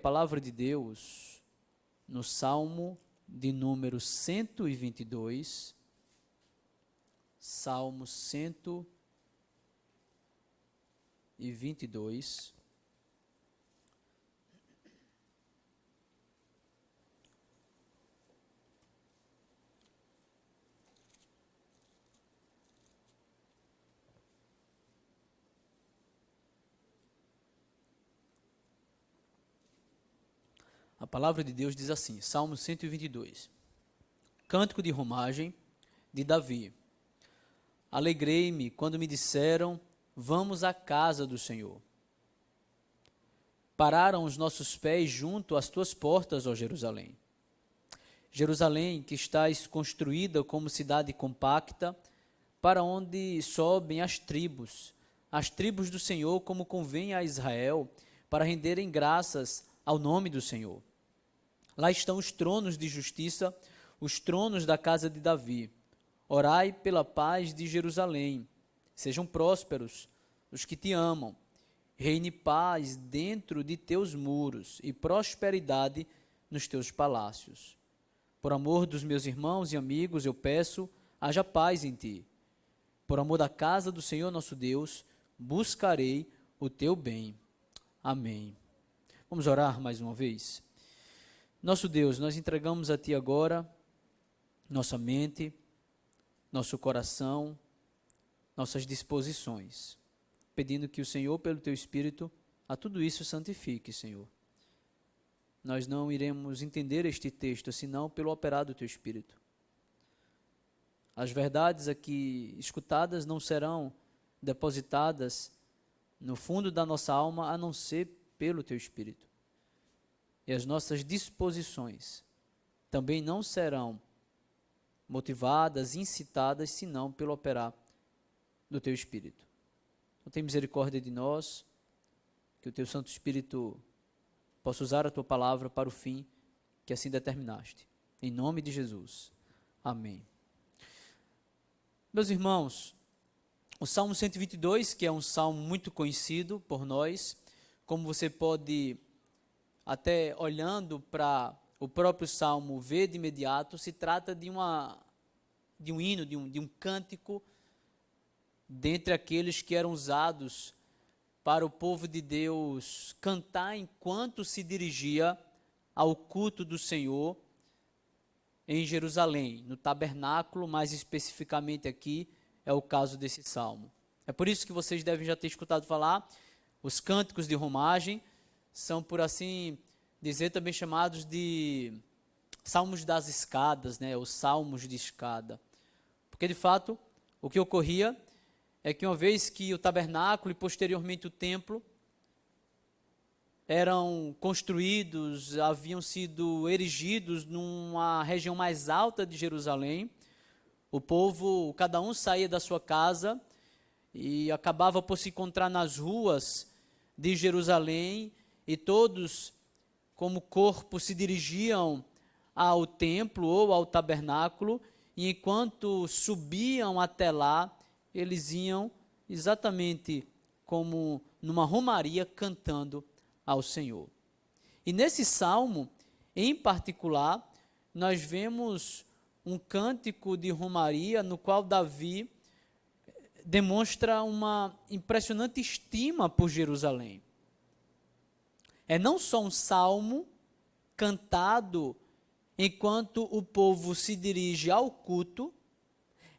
palavra de Deus no Salmo de número 122, Salmo 122, a palavra de Deus diz assim, Salmo 122, Cântico de romagem de Davi. Alegrei-me quando me disseram, vamos à casa do Senhor. Pararam os nossos pés junto às tuas portas, ó Jerusalém. Jerusalém, que estás construída como cidade compacta, para onde sobem as tribos do Senhor, como convém a Israel, para renderem graças ao nome do Senhor. Lá estão os tronos de justiça, os tronos da casa de Davi. Orai pela paz de Jerusalém. Sejam prósperos os que te amam. Reine paz dentro de teus muros e prosperidade nos teus palácios. Por amor dos meus irmãos e amigos, eu peço, haja paz em ti. Por amor da casa do Senhor nosso Deus, buscarei o teu bem. Amém. Vamos orar mais uma vez? Nosso Deus, nós entregamos a ti agora nossa mente, nosso coração, nossas disposições, pedindo que o Senhor, pelo teu Espírito, a tudo isso santifique, Senhor. Nós não iremos entender este texto, senão pelo operar do teu Espírito. As verdades aqui escutadas não serão depositadas no fundo da nossa alma, a não ser pelo teu Espírito. E as nossas disposições também não serão motivadas, incitadas, senão pelo operar do teu Espírito. Então, tem misericórdia de nós, que o teu Santo Espírito possa usar a tua palavra para o fim que assim determinaste. Em nome de Jesus. Amém. Meus irmãos, o Salmo 122, que é um salmo muito conhecido por nós, como você pode, até olhando para o próprio salmo, ver de imediato, se trata de um hino, de um cântico, dentre aqueles que eram usados para o povo de Deus cantar enquanto se dirigia ao culto do Senhor em Jerusalém, no tabernáculo, mais especificamente aqui é o caso desse salmo. É por isso que vocês devem já ter escutado falar, os cânticos de romagem são, por assim dizer, também chamados de salmos das escadas, né, os salmos de escada. Porque, de fato, o que ocorria é que uma vez que o tabernáculo e posteriormente o templo eram construídos, haviam sido erigidos numa região mais alta de Jerusalém, o povo, cada um saía da sua casa e acabava por se encontrar nas ruas de Jerusalém e todos, como corpo, se dirigiam ao templo ou ao tabernáculo e enquanto subiam até lá, eles iam exatamente como numa romaria cantando ao Senhor. E nesse salmo, em particular, nós vemos um cântico de romaria no qual Davi demonstra uma impressionante estima por Jerusalém. É não só um salmo cantado enquanto o povo se dirige ao culto,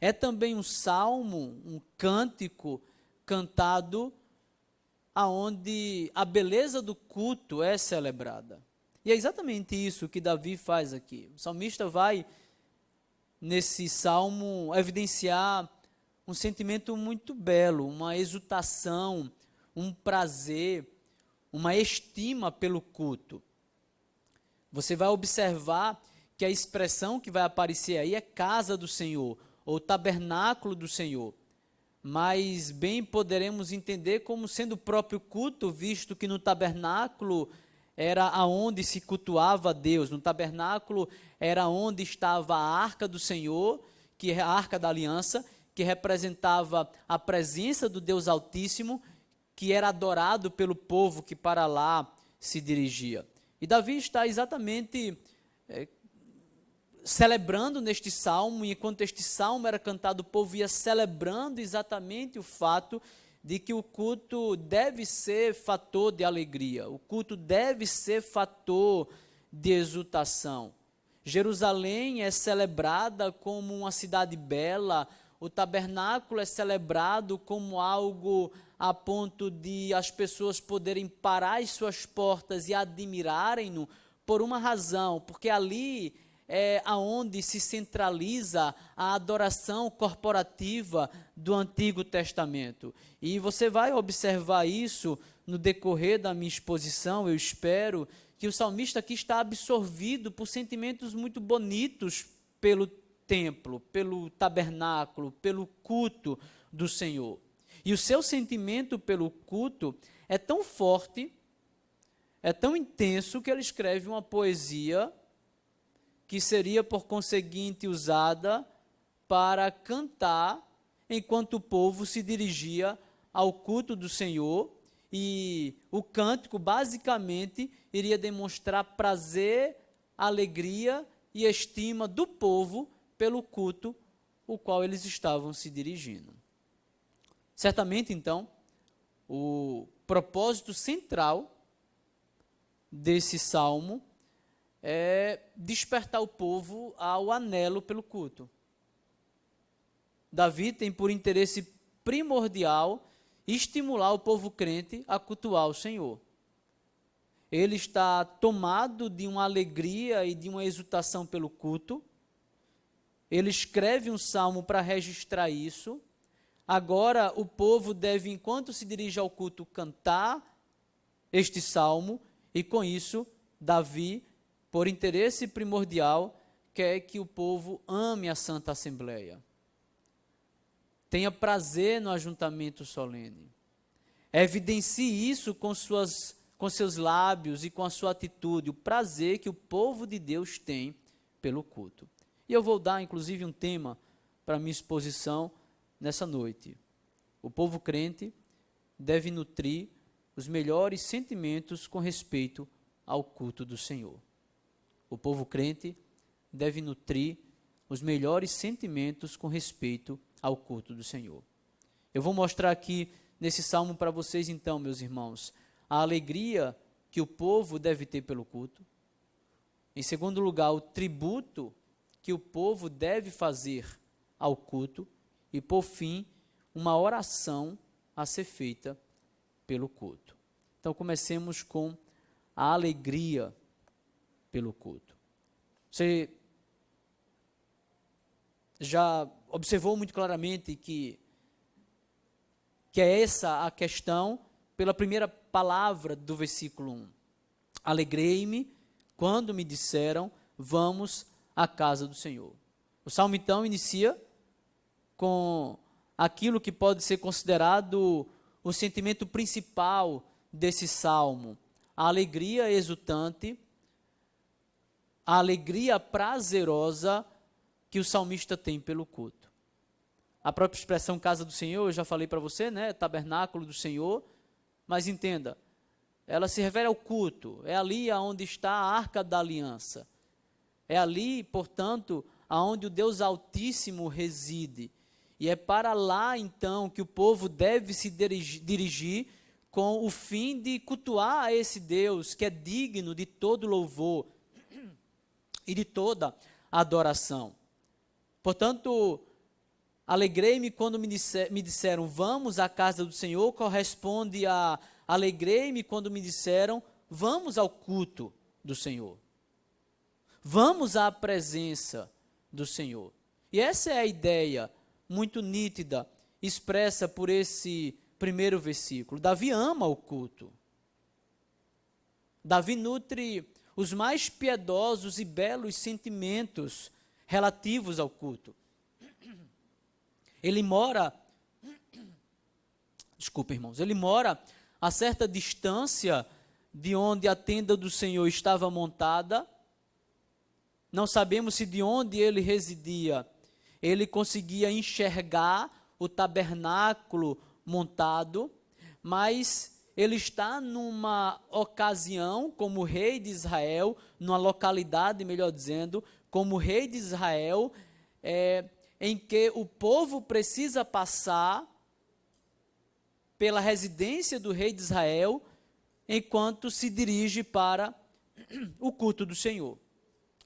é também um salmo, um cântico cantado aonde a beleza do culto é celebrada. E é exatamente isso que Davi faz aqui. O salmista vai, nesse salmo, evidenciar um sentimento muito belo, uma exultação, um prazer, uma estima pelo culto. Você vai observar que a expressão que vai aparecer aí é casa do Senhor, ou tabernáculo do Senhor. Mas bem poderemos entender como sendo o próprio culto, visto que no tabernáculo era aonde se cultuava a Deus, no tabernáculo era onde estava a arca do Senhor, que é a arca da aliança, que representava a presença do Deus Altíssimo, que era adorado pelo povo que para lá se dirigia. E Davi está exatamente celebrando neste salmo, e enquanto este salmo era cantado, o povo ia celebrando exatamente o fato de que o culto deve ser fator de alegria, o culto deve ser fator de exultação. Jerusalém é celebrada como uma cidade bela, o tabernáculo é celebrado como algo a ponto de as pessoas poderem parar as suas portas e admirarem-no por uma razão, porque ali é aonde se centraliza a adoração corporativa do Antigo Testamento. E você vai observar isso no decorrer da minha exposição. Eu espero que o salmista aqui está absorvido por sentimentos muito bonitos pelo templo, pelo tabernáculo, pelo culto do Senhor. E o seu sentimento pelo culto é tão forte, é tão intenso, que ele escreve uma poesia que seria, por conseguinte, usada para cantar enquanto o povo se dirigia ao culto do Senhor. E o cântico, basicamente, iria demonstrar prazer, alegria e estima do povo pelo culto o qual eles estavam se dirigindo. Certamente, então, o propósito central desse salmo é despertar o povo ao anelo pelo culto. Davi tem por interesse primordial estimular o povo crente a cultuar o Senhor. Ele está tomado de uma alegria e de uma exultação pelo culto. Ele escreve um salmo para registrar isso. Agora o povo deve, enquanto se dirige ao culto, cantar este salmo, e com isso, Davi, por interesse primordial, quer que o povo ame a Santa Assembleia, tenha prazer no ajuntamento solene, evidencie isso com seus lábios e com a sua atitude, o prazer que o povo de Deus tem pelo culto. E eu vou dar, inclusive, um tema para a minha exposição nessa noite. O povo crente deve nutrir os melhores sentimentos com respeito ao culto do Senhor. O povo crente deve nutrir os melhores sentimentos com respeito ao culto do Senhor. Eu vou mostrar aqui nesse salmo para vocês, então, meus irmãos, a alegria que o povo deve ter pelo culto. Em segundo lugar, o tributo que o povo deve fazer ao culto. E, por fim, uma oração a ser feita pelo culto. Então, comecemos com a alegria pelo culto. Você já observou muito claramente que é essa a questão pela primeira palavra do versículo 1. Alegrei-me quando me disseram, vamos à casa do Senhor. O salmo, então, inicia com aquilo que pode ser considerado o sentimento principal desse salmo, a alegria exultante, a alegria prazerosa que o salmista tem pelo culto. A própria expressão casa do Senhor, eu já falei para você, né? Tabernáculo do Senhor, mas entenda, ela se refere ao culto, é ali onde está a arca da aliança, é ali, portanto, aonde o Deus Altíssimo reside, e é para lá, então, que o povo deve se dirigir com o fim de cultuar a esse Deus que é digno de todo louvor e de toda adoração. Portanto, alegrei-me quando me disseram, vamos à casa do Senhor, corresponde a alegrei-me quando me disseram, vamos ao culto do Senhor. Vamos à presença do Senhor. E essa é a ideia muito nítida, expressa por esse primeiro versículo. Davi ama o culto. Davi nutre os mais piedosos e belos sentimentos relativos ao culto. Ele mora, irmãos, ele mora a certa distância de onde a tenda do Senhor estava montada. Não sabemos se de onde ele residia, ele conseguia enxergar o tabernáculo montado, mas ele está numa ocasião como rei de Israel, numa localidade, melhor dizendo, como rei de Israel, em que o povo precisa passar pela residência do rei de Israel, enquanto se dirige para o culto do Senhor.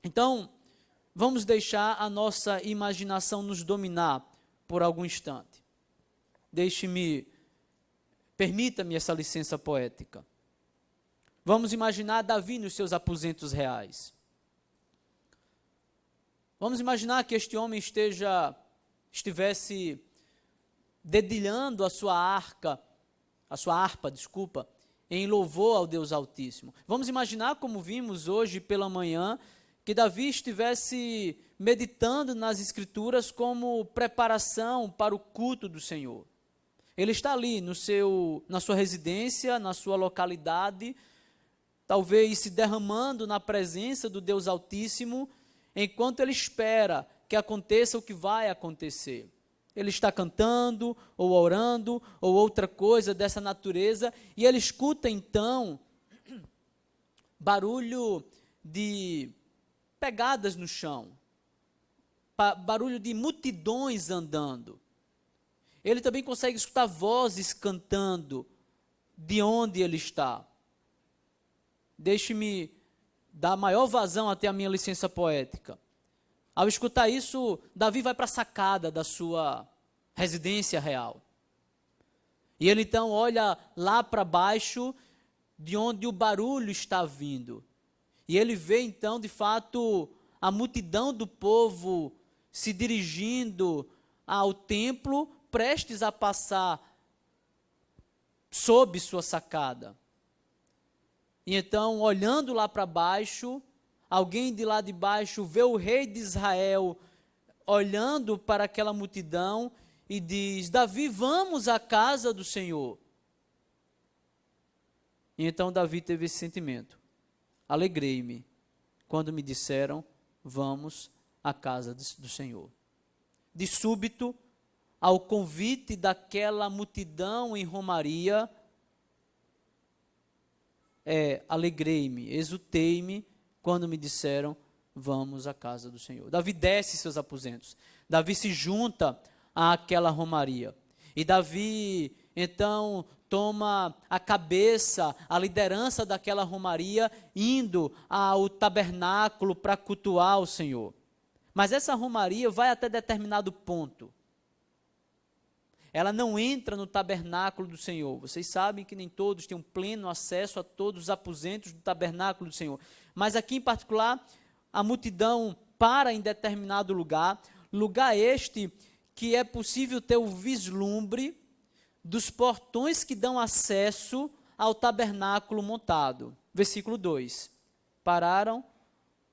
Então, vamos deixar a nossa imaginação nos dominar por algum instante. Permita-me essa licença poética. Vamos imaginar Davi nos seus aposentos reais. Vamos imaginar que este homem estivesse dedilhando a sua harpa, em louvor ao Deus Altíssimo. Vamos imaginar, como vimos hoje pela manhã, que Davi estivesse meditando nas Escrituras como preparação para o culto do Senhor. Ele está ali na sua residência, na sua localidade, talvez se derramando na presença do Deus Altíssimo, enquanto ele espera que aconteça o que vai acontecer. Ele está cantando, ou orando, ou outra coisa dessa natureza, e ele escuta então barulho de pegadas no chão, barulho de multidões andando. Ele também consegue escutar vozes cantando de onde ele está. Deixe-me dar maior vazão até a minha licença poética. Ao escutar isso, Davi vai para a sacada da sua residência real. E ele então olha lá para baixo, de onde o barulho está vindo. E ele vê então, de fato, a multidão do povo se dirigindo ao templo, prestes a passar sob sua sacada. E então, olhando lá para baixo, alguém de lá de baixo vê o rei de Israel olhando para aquela multidão e diz: Davi, vamos à casa do Senhor. E então Davi teve esse sentimento: alegrei-me quando me disseram, vamos à casa do Senhor. De súbito, ao convite daquela multidão em romaria, alegrei-me, exultei-me quando me disseram, vamos à casa do Senhor. Davi desce seus aposentos. Davi se junta àquela romaria. E Davi, então, toma a cabeça, a liderança daquela romaria, indo ao tabernáculo para cultuar o Senhor. Mas essa romaria vai até determinado ponto. Ela não entra no tabernáculo do Senhor. Vocês sabem que nem todos têm um pleno acesso a todos os aposentos do tabernáculo do Senhor. Mas aqui em particular, a multidão para em determinado lugar este que é possível ter o vislumbre dos portões que dão acesso ao tabernáculo montado. Versículo 2. Pararam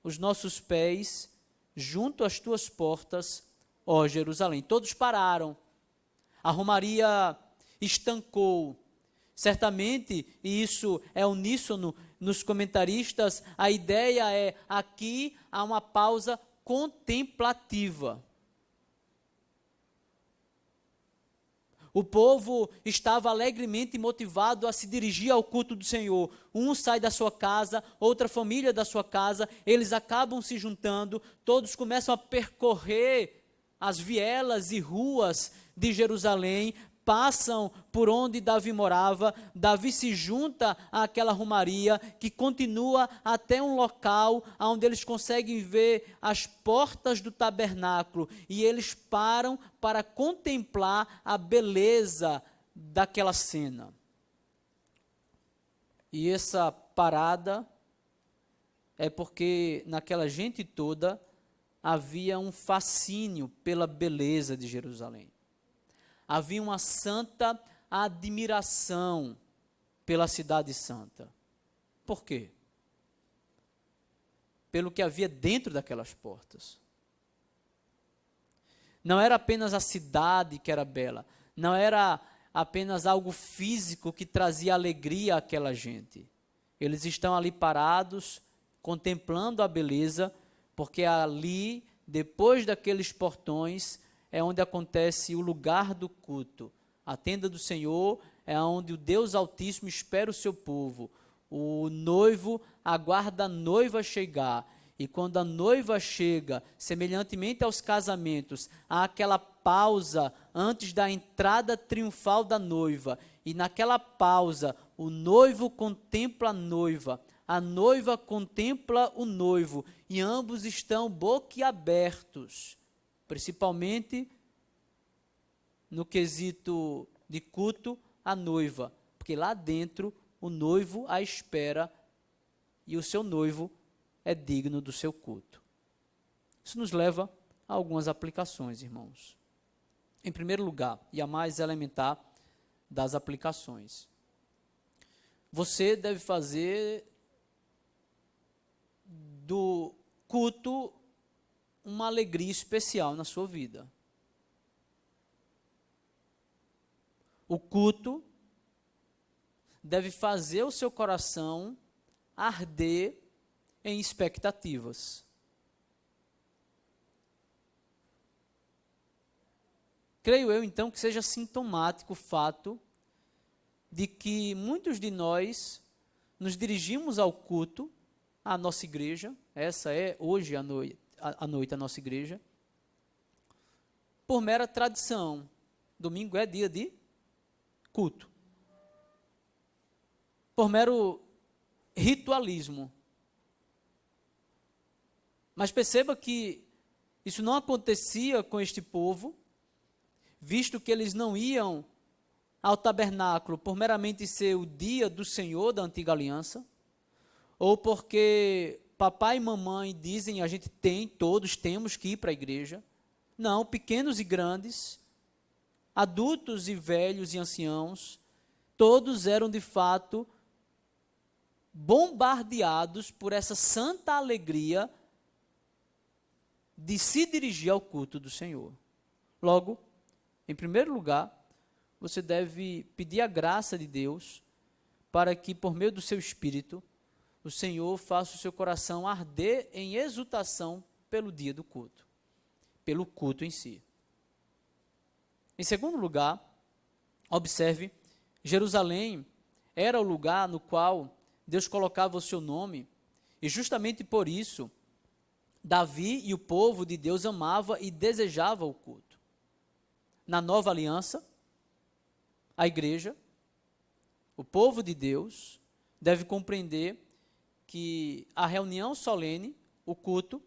os nossos pés junto às tuas portas, ó Jerusalém. Todos pararam. A romaria estancou. Certamente, e isso é uníssono nos comentaristas, a ideia é, aqui há uma pausa contemplativa. O povo estava alegremente motivado a se dirigir ao culto do Senhor. Um sai da sua casa, outra família da sua casa, eles acabam se juntando, todos começam a percorrer as vielas e ruas de Jerusalém, passam por onde Davi morava. Davi se junta àquela romaria que continua até um local onde eles conseguem ver as portas do tabernáculo e eles param para contemplar a beleza daquela cena. E essa parada é porque naquela gente toda havia um fascínio pela beleza de Jerusalém. Havia uma santa admiração pela cidade santa. Por quê? Pelo que havia dentro daquelas portas. Não era apenas a cidade que era bela, não era apenas algo físico que trazia alegria àquela gente. Eles estão ali parados, contemplando a beleza, porque ali, depois daqueles portões, é onde acontece o lugar do culto. A tenda do Senhor é onde o Deus Altíssimo espera o seu povo. O noivo aguarda a noiva chegar. E quando a noiva chega, semelhantemente aos casamentos, há aquela pausa antes da entrada triunfal da noiva. E naquela pausa, o noivo contempla a noiva contempla o noivo, e ambos estão boquiabertos, principalmente no quesito de culto à noiva, porque lá dentro o noivo a espera e o seu noivo é digno do seu culto. Isso nos leva a algumas aplicações, irmãos. Em primeiro lugar, e a mais elementar das aplicações, você deve fazer do culto uma alegria especial na sua vida. O culto deve fazer o seu coração arder em expectativas. Creio eu, então, que seja sintomático o fato de que muitos de nós nos dirigimos ao culto, à nossa igreja, essa é hoje à noite a nossa igreja, por mera tradição. Domingo é dia de culto. Por mero ritualismo. Mas perceba que isso não acontecia com este povo, visto que eles não iam ao tabernáculo por meramente ser o dia do Senhor da antiga aliança, ou porque papai e mamãe dizem todos temos que ir para a igreja. Não, pequenos e grandes, adultos e velhos e anciãos, todos eram de fato bombardeados por essa santa alegria de se dirigir ao culto do Senhor. Logo, em primeiro lugar, você deve pedir a graça de Deus para que, por meio do seu Espírito, o Senhor faça o seu coração arder em exultação pelo dia do culto, pelo culto em si. Em segundo lugar, observe, Jerusalém era o lugar no qual Deus colocava o seu nome, e justamente por isso, Davi e o povo de Deus amava e desejava o culto. Na nova aliança, a igreja, o povo de Deus, deve compreender que a reunião solene, o culto,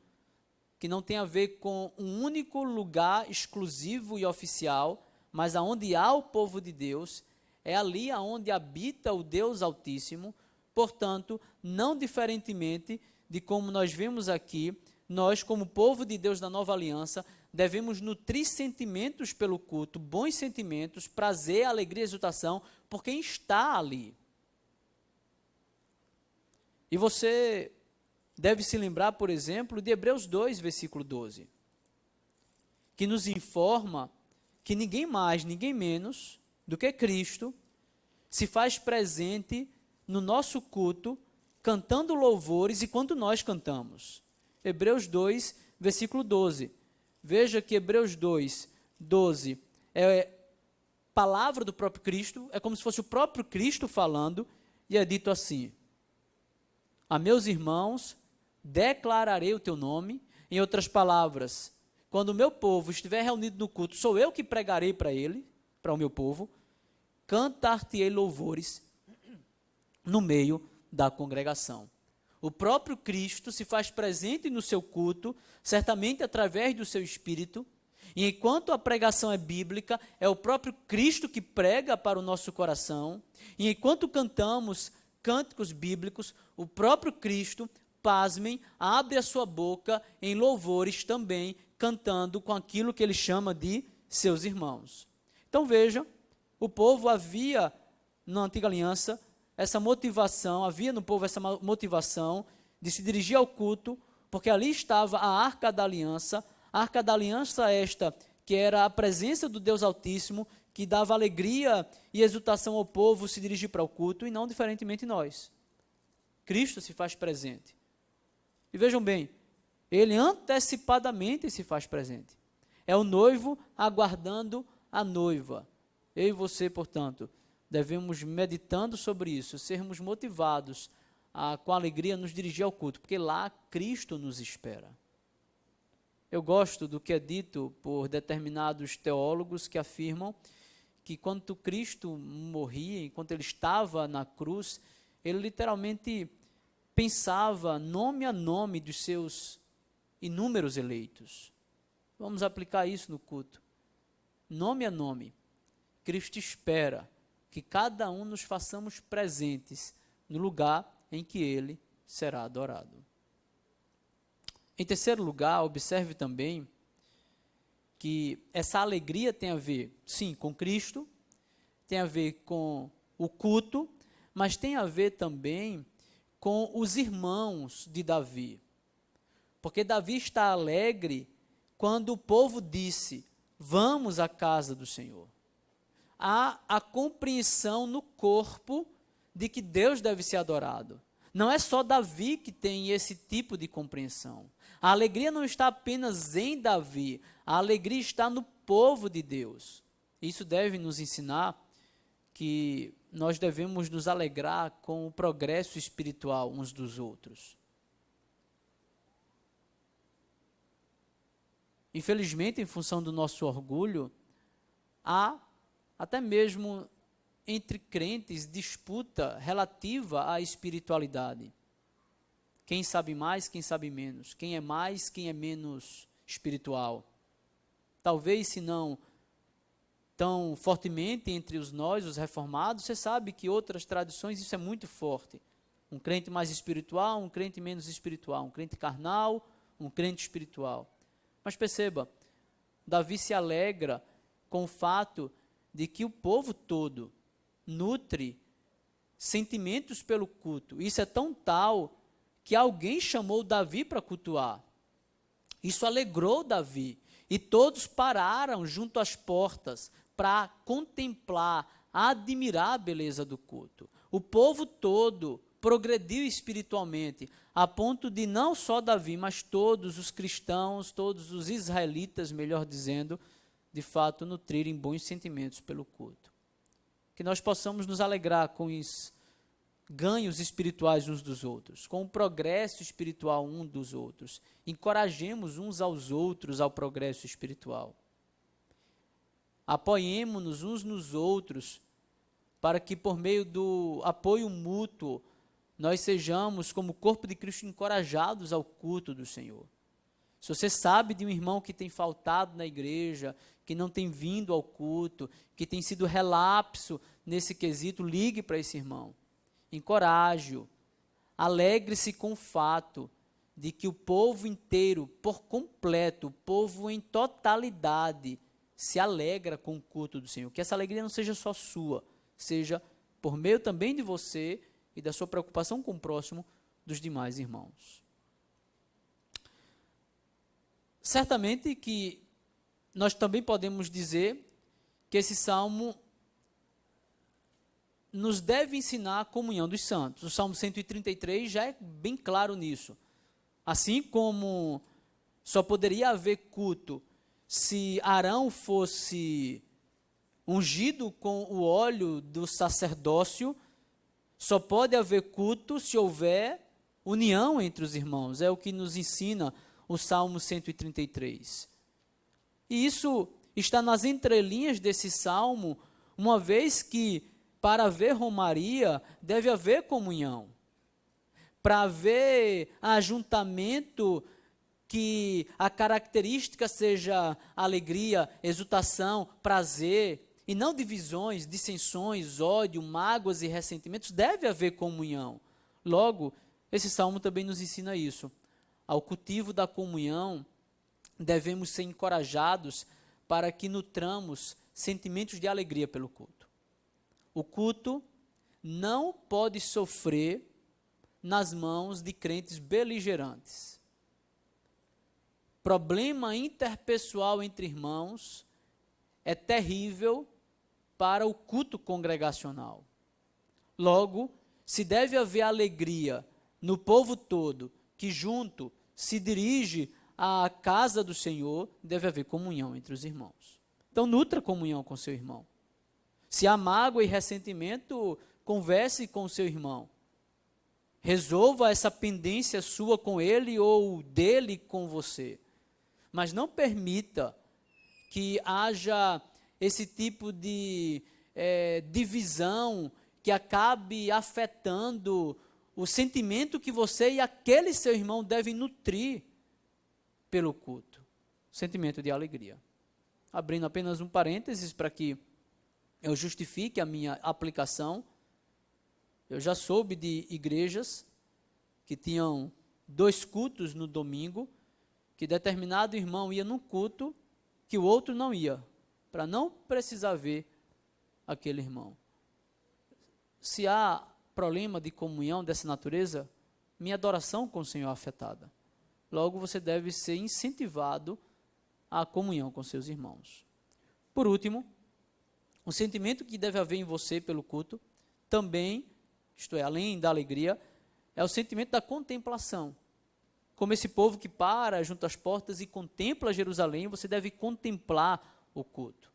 que não tem a ver com um único lugar exclusivo e oficial, mas aonde há o povo de Deus, é ali aonde habita o Deus Altíssimo. Portanto, não diferentemente de como nós vemos aqui, nós, como povo de Deus da nova aliança, devemos nutrir sentimentos pelo culto, bons sentimentos, prazer, alegria e exultação, por quem está ali. E você deve se lembrar, por exemplo, de Hebreus 2, versículo 12, que nos informa que ninguém mais, ninguém menos do que Cristo se faz presente no nosso culto, cantando louvores e quando nós cantamos. Hebreus 2, versículo 12. Veja que Hebreus 2, 12 é palavra do próprio Cristo, é como se fosse o próprio Cristo falando, e é dito assim: a meus irmãos declararei o teu nome. Em outras palavras, quando o meu povo estiver reunido no culto, sou eu que pregarei para ele, para o meu povo, cantar-te-ei louvores no meio da congregação. O próprio Cristo se faz presente no seu culto, certamente através do seu Espírito, e enquanto a pregação é bíblica, é o próprio Cristo que prega para o nosso coração, e enquanto cantamos cânticos bíblicos, o próprio Cristo, pasmem, abre a sua boca em louvores também, cantando com aquilo que ele chama de seus irmãos. Então veja, o povo havia, na antiga aliança, essa motivação, havia no povo essa motivação de se dirigir ao culto, porque ali estava a Arca da Aliança esta que era a presença do Deus Altíssimo, que dava alegria e exultação ao povo se dirigir para o culto, e não diferentemente nós. Cristo se faz presente. E vejam bem, ele antecipadamente se faz presente. É o noivo aguardando a noiva. Eu e você, portanto, devemos, meditando sobre isso, sermos motivados a, com alegria, nos dirigir ao culto, porque lá Cristo nos espera. Eu gosto do que é dito por determinados teólogos que afirmam que quando Cristo morria, enquanto ele estava na cruz, ele literalmente pensava nome a nome dos seus inúmeros eleitos. Vamos aplicar isso no culto. Nome a nome. Cristo espera que cada um nos façamos presentes no lugar em que ele será adorado. Em terceiro lugar, observe também que essa alegria tem a ver, sim, com Cristo, tem a ver com o culto, mas tem a ver também com os irmãos de Davi. Porque Davi está alegre quando o povo disse: vamos à casa do Senhor. Há a compreensão no corpo de que Deus deve ser adorado. Não é só Davi que tem esse tipo de compreensão. A alegria não está apenas em Davi, a alegria está no povo de Deus. Isso deve nos ensinar que nós devemos nos alegrar com o progresso espiritual uns dos outros. Infelizmente, em função do nosso orgulho, há até mesmo entre crentes disputa relativa à espiritualidade. Quem sabe mais, quem sabe menos. Quem é mais, quem é menos espiritual. Talvez, se não tão fortemente entre nós, os reformados, você sabe que outras tradições isso é muito forte. Um crente mais espiritual, um crente menos espiritual. Um crente carnal, um crente espiritual. Mas perceba, Davi se alegra com o fato de que o povo todo nutre sentimentos pelo culto. Isso é tão tal que alguém chamou Davi para cultuar. Isso alegrou Davi. E todos pararam junto às portas para contemplar, admirar a beleza do culto. O povo todo progrediu espiritualmente, a ponto de não só Davi, mas todos os cristãos, todos os israelitas, melhor dizendo, de fato nutrirem bons sentimentos pelo culto. Que nós possamos nos alegrar com os ganhos espirituais uns dos outros, com o progresso espiritual um dos outros. Encorajemos uns aos outros ao progresso espiritual. Apoiemo-nos uns nos outros, para que por meio do apoio mútuo, nós sejamos, como corpo de Cristo, encorajados ao culto do Senhor. Se você sabe de um irmão que tem faltado na igreja, que não tem vindo ao culto, que tem sido relapso nesse quesito, ligue para esse irmão. Encoraje-o. Alegre-se com o fato de que o povo inteiro, por completo, o povo em totalidade, se alegra com o culto do Senhor. Que essa alegria não seja só sua, seja por meio também de você e da sua preocupação com o próximo dos demais irmãos. Certamente que nós também podemos dizer que esse salmo nos deve ensinar a comunhão dos santos. O Salmo 133 já é bem claro nisso. Assim como só poderia haver culto se Arão fosse ungido com o óleo do sacerdócio, só pode haver culto se houver união entre os irmãos. É o que nos ensina o Salmo 133. E isso está nas entrelinhas desse salmo, uma vez que para haver romaria deve haver comunhão. Para haver ajuntamento, que a característica seja alegria, exultação, prazer, e não divisões, dissensões, ódio, mágoas e ressentimentos, deve haver comunhão. Logo, esse salmo também nos ensina isso. Ao cultivo da comunhão, devemos ser encorajados para que nutramos sentimentos de alegria pelo culto. O culto não pode sofrer nas mãos de crentes beligerantes. Problema interpessoal entre irmãos é terrível para o culto congregacional. Logo, se deve haver alegria no povo todo que junto se dirige à casa do Senhor, deve haver comunhão entre os irmãos. Então, nutra comunhão com seu irmão. Se há mágoa e ressentimento, converse com o seu irmão. Resolva essa pendência sua com ele ou dele com você. Mas não permita que haja esse tipo de divisão que acabe afetando o sentimento que você e aquele seu irmão devem nutrir pelo culto. Sentimento de alegria. Abrindo apenas um parênteses para que eu justifique a minha aplicação. Eu já soube de igrejas que tinham 2 cultos no domingo, que determinado irmão ia num culto que o outro não ia, para não precisar ver aquele irmão. Se há problema de comunhão dessa natureza, minha adoração com o Senhor é afetada. Logo, você deve ser incentivado à comunhão com seus irmãos. Por último, o sentimento que deve haver em você pelo culto, também, isto é, além da alegria, é o sentimento da contemplação. Como esse povo que para junto às portas e contempla Jerusalém, você deve contemplar o culto.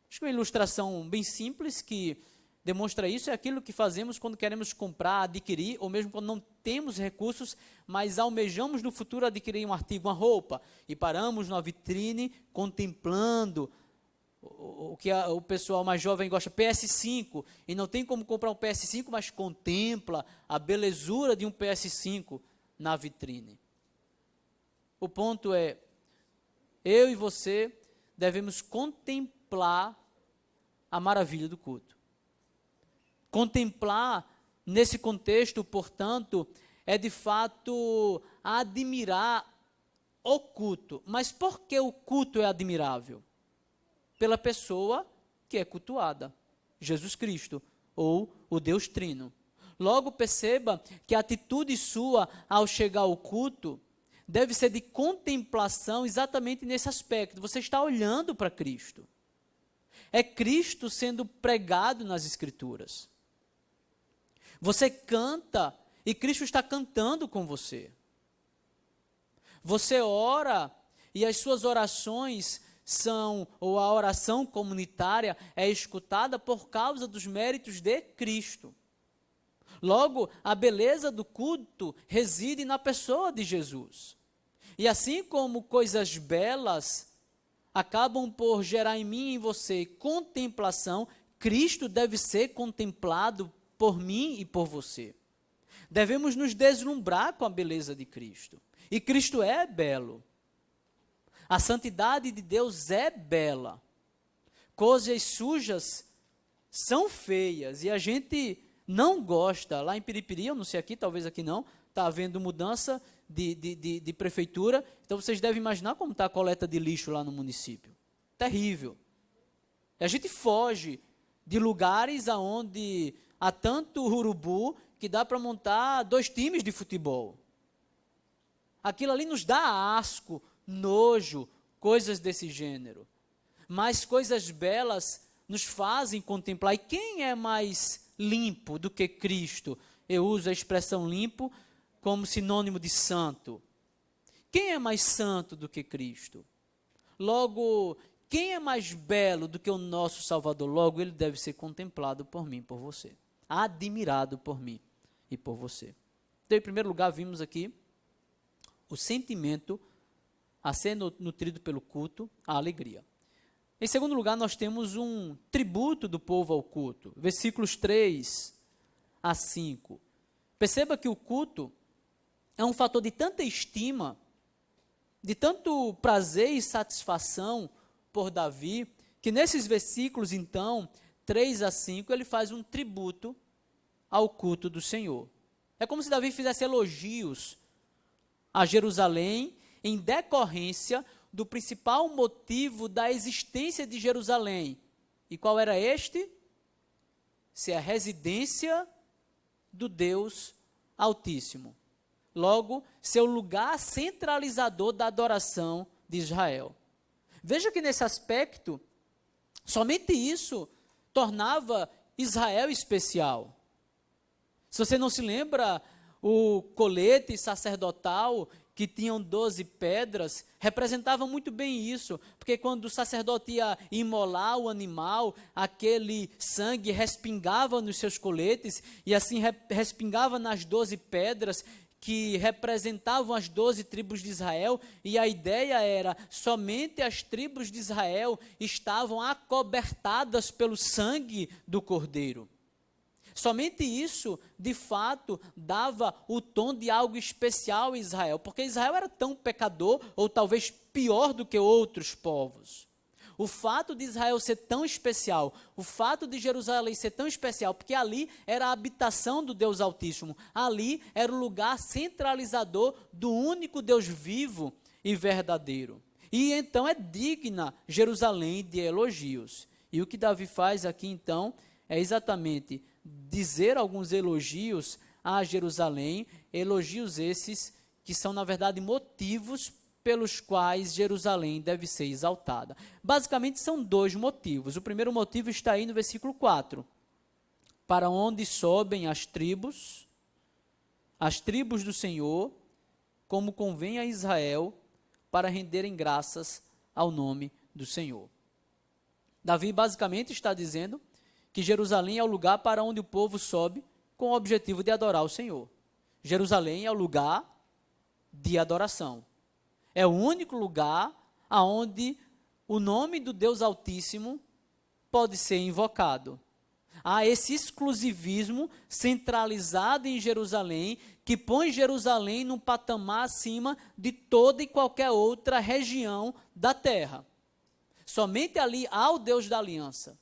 Acho que uma ilustração bem simples que demonstra isso é aquilo que fazemos quando queremos comprar, adquirir, ou mesmo quando não temos recursos, mas almejamos no futuro adquirir um artigo, uma roupa, e paramos na vitrine contemplando o que o pessoal mais jovem gosta, PS5, e não tem como comprar um PS5, mas contempla a belezura de um PS5 na vitrine. O ponto é, eu e você devemos contemplar a maravilha do culto. Contemplar, nesse contexto, portanto, é de fato admirar o culto. Mas por que o culto é admirável? Pela pessoa que é cultuada, Jesus Cristo, ou o Deus Trino. Logo perceba que a atitude sua ao chegar ao culto deve ser de contemplação exatamente nesse aspecto. Você está olhando para Cristo. É Cristo sendo pregado nas Escrituras. Você canta e Cristo está cantando com você. Você ora e as suas orações ou a oração comunitária é escutada por causa dos méritos de Cristo. Logo, a beleza do culto reside na pessoa de Jesus. E assim como coisas belas acabam por gerar em mim e em você contemplação, Cristo deve ser contemplado por mim e por você. Devemos nos deslumbrar com a beleza de Cristo. E Cristo é belo. A santidade de Deus é bela. Coisas sujas são feias e a gente não gosta. Lá em Piripiri, eu não sei aqui, talvez aqui não, está havendo mudança de prefeitura. Então vocês devem imaginar como está a coleta de lixo lá no município. Terrível. E a gente foge de lugares onde há tanto urubu que dá para montar 2 times de futebol. Aquilo ali nos dá asco, nojo, coisas desse gênero. Mas coisas belas nos fazem contemplar. E quem é mais limpo do que Cristo? Eu uso a expressão limpo como sinônimo de santo. Quem é mais santo do que Cristo? Logo, quem é mais belo do que o nosso Salvador? Logo, ele deve ser contemplado por mim, por você. Admirado por mim e por você. Então, em primeiro lugar, vimos aqui o sentimento a ser nutrido pelo culto, a alegria. Em segundo lugar, nós temos um tributo do povo ao culto. Versículos 3 a 5. Perceba que o culto é um fator de tanta estima, de tanto prazer e satisfação por Davi, que nesses versículos, então, 3 a 5, ele faz um tributo ao culto do Senhor. É como se Davi fizesse elogios a Jerusalém em decorrência do principal motivo da existência de Jerusalém. E qual era este? Ser a residência do Deus Altíssimo. Logo, ser o lugar centralizador da adoração de Israel. Veja que nesse aspecto, somente isso tornava Israel especial. Se você não se lembra, o colete sacerdotal, que tinham 12 pedras, representava muito bem isso, porque quando o sacerdote ia imolar o animal, aquele sangue respingava nos seus coletes, e assim respingava nas 12 pedras, que representavam as 12 tribos de Israel, e a ideia era, somente as tribos de Israel estavam acobertadas pelo sangue do Cordeiro. Somente isso, de fato, dava o tom de algo especial em Israel, porque Israel era tão pecador, ou talvez pior do que outros povos. O fato de Israel ser tão especial, o fato de Jerusalém ser tão especial, porque ali era a habitação do Deus Altíssimo, ali era o lugar centralizador do único Deus vivo e verdadeiro. E então é digna Jerusalém de elogios. E o que Davi faz aqui então é exatamente dizer alguns elogios a Jerusalém, elogios esses que são, na verdade, motivos pelos quais Jerusalém deve ser exaltada. Basicamente, são dois motivos. O primeiro motivo está aí no versículo 4. Para onde sobem as tribos do Senhor, como convém a Israel, para renderem graças ao nome do Senhor. Davi, basicamente, está dizendo que Jerusalém é o lugar para onde o povo sobe com o objetivo de adorar o Senhor. Jerusalém é o lugar de adoração. É o único lugar aonde o nome do Deus Altíssimo pode ser invocado. Há esse exclusivismo centralizado em Jerusalém, que põe Jerusalém num patamar acima de toda e qualquer outra região da terra. Somente ali há o Deus da aliança.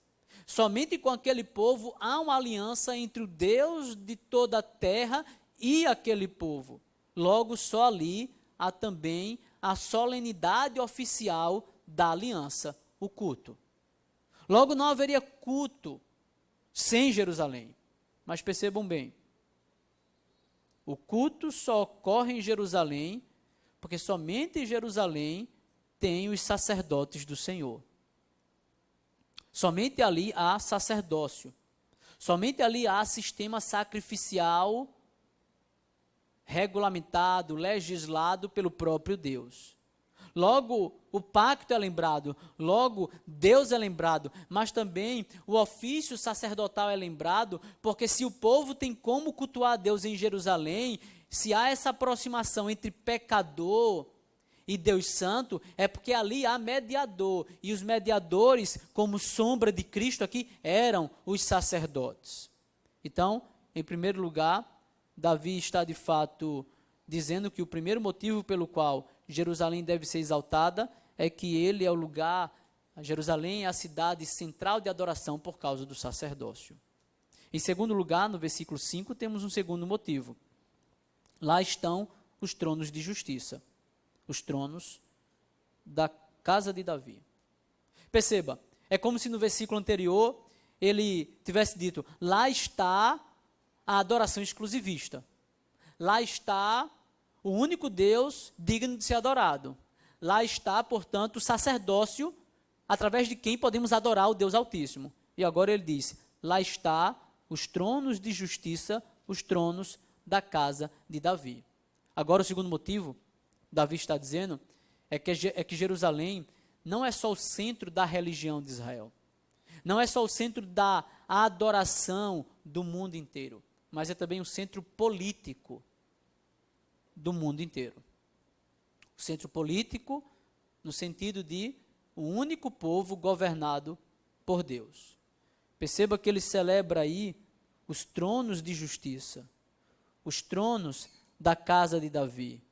Somente com aquele povo há uma aliança entre o Deus de toda a terra e aquele povo. Logo, só ali há também a solenidade oficial da aliança, o culto. Logo, não haveria culto sem Jerusalém. Mas percebam bem, o culto só ocorre em Jerusalém, porque somente em Jerusalém tem os sacerdotes do Senhor. Somente ali há sacerdócio. Somente ali há sistema sacrificial regulamentado, legislado pelo próprio Deus. Logo, o pacto é lembrado, logo, Deus é lembrado, mas também o ofício sacerdotal é lembrado, porque se o povo tem como cultuar a Deus em Jerusalém, se há essa aproximação entre pecador e Deus Santo, é porque ali há mediador, e os mediadores, como sombra de Cristo aqui, eram os sacerdotes. Então, em primeiro lugar, Davi está de fato dizendo que o primeiro motivo pelo qual Jerusalém deve ser exaltada é que ele é o lugar, Jerusalém é a cidade central de adoração por causa do sacerdócio. Em segundo lugar, no versículo 5, temos um segundo motivo. Lá estão os tronos de justiça, os tronos da casa de Davi. Perceba, é como se no versículo anterior ele tivesse dito, lá está a adoração exclusivista. Lá está o único Deus digno de ser adorado. Lá está, portanto, o sacerdócio através de quem podemos adorar o Deus Altíssimo. E agora ele diz, lá está os tronos de justiça, os tronos da casa de Davi. Agora o segundo motivo, Davi está dizendo, é que Jerusalém não é só o centro da religião de Israel. Não é só o centro da adoração do mundo inteiro, mas é também o centro político do mundo inteiro. O centro político no sentido de o único povo governado por Deus. Perceba que ele celebra aí os tronos de justiça, os tronos da casa de Davi.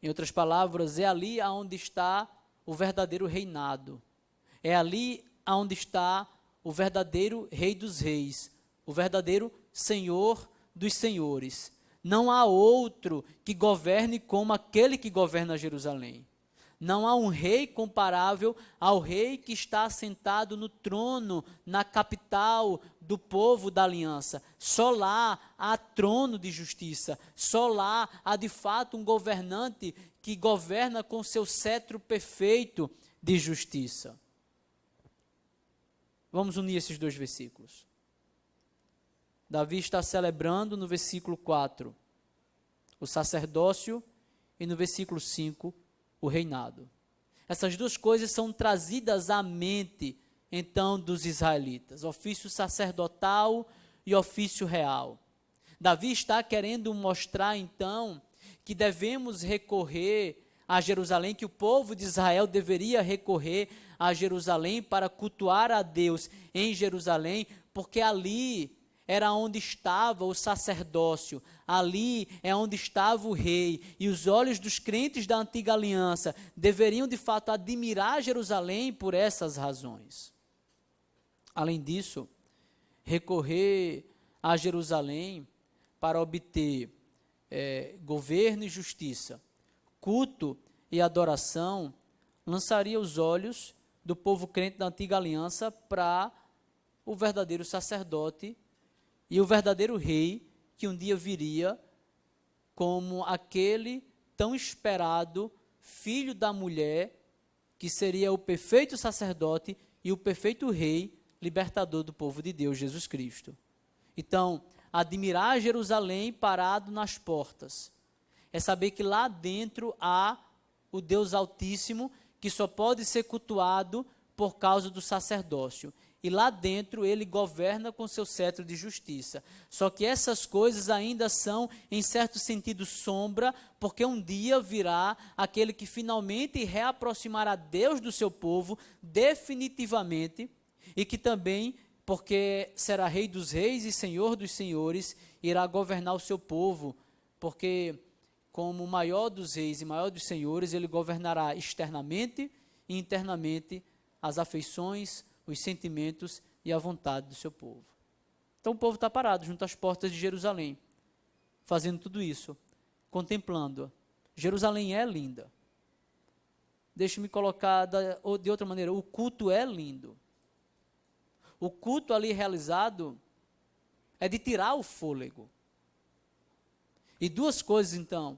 Em outras palavras, é ali aonde está o verdadeiro reinado. É ali aonde está o verdadeiro Rei dos Reis, o verdadeiro Senhor dos Senhores. Não há outro que governe como aquele que governa Jerusalém. Não há um rei comparável ao rei que está assentado no trono, na capital do povo da aliança. Só lá há trono de justiça. Só lá há de fato um governante que governa com seu cetro perfeito de justiça. Vamos unir esses dois versículos. Davi está celebrando no versículo 4 o sacerdócio, e no versículo 5, o reinado. Essas duas coisas são trazidas à mente, então, dos israelitas, ofício sacerdotal e ofício real. Davi está querendo mostrar, então, que devemos recorrer a Jerusalém, que o povo de Israel deveria recorrer a Jerusalém para cultuar a Deus em Jerusalém, porque ali era onde estava o sacerdócio, ali é onde estava o rei, e os olhos dos crentes da antiga aliança deveriam de fato admirar Jerusalém por essas razões. Além disso, recorrer a Jerusalém para obter governo e justiça, culto e adoração, lançaria os olhos do povo crente da antiga aliança para o verdadeiro sacerdote e o verdadeiro rei que um dia viria como aquele tão esperado filho da mulher, que seria o perfeito sacerdote e o perfeito rei, libertador do povo de Deus, Jesus Cristo. Então, admirar Jerusalém parado nas portas é saber que lá dentro há o Deus Altíssimo, que só pode ser cultuado por causa do sacerdócio. E lá dentro ele governa com seu cetro de justiça. Só que essas coisas ainda são, em certo sentido, sombra, porque um dia virá aquele que finalmente reaproximará Deus do seu povo, definitivamente, e que também, porque será Rei dos Reis e Senhor dos Senhores, irá governar o seu povo, porque como o maior dos reis e maior dos senhores, ele governará externamente e internamente as afeições, os sentimentos e a vontade do seu povo. Então o povo está parado junto às portas de Jerusalém, fazendo tudo isso, contemplando. Jerusalém é linda. Deixe-me colocar de outra maneira, o culto é lindo. O culto ali realizado é de tirar o fôlego. E duas coisas, então,